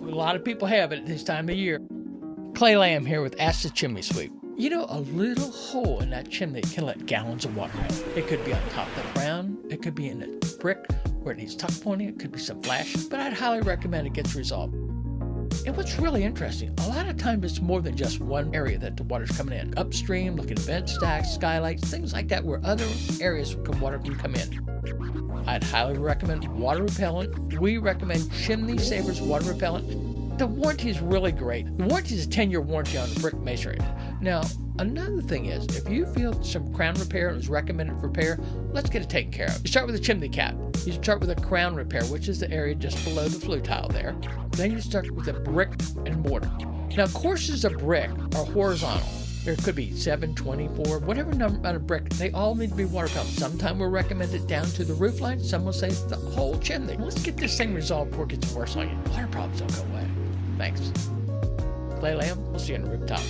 A lot of people have it at this time of year. Clay Lamb here with Acid Chimney Sweep. You know, a little hole in that chimney can let gallons of water in. It could be on top of the ground. It could be in a brick where it needs tuck pointing. It could be some flash, but I'd highly recommend it gets resolved. And what's really interesting, a lot of times it's more than just one area that the water's coming in. Upstream, looking at vent stacks, skylights, things like that, where other areas water can come in. I'd highly recommend water repellent. We recommend ChimneySaver's water repellent. The warranty is really great. The warranty is a 10-year warranty on brick masonry. Now, another thing is, if you feel some crown repair is recommended for repair, let's get it taken care of. You start with a chimney cap. You start with a crown repair, which is the area just below the flue tile there. Then you start with a brick and mortar. Now, courses of brick are horizontal. There could be 7, 24, whatever number of brick. They all need to be water repellent. Sometimes we'll recommend it down to the roof line. Some will say the whole chimney. Let's get this thing resolved before it gets worse on you. Water problems don't go away. Thanks. Clay Lamb, we'll see you on the rooftop.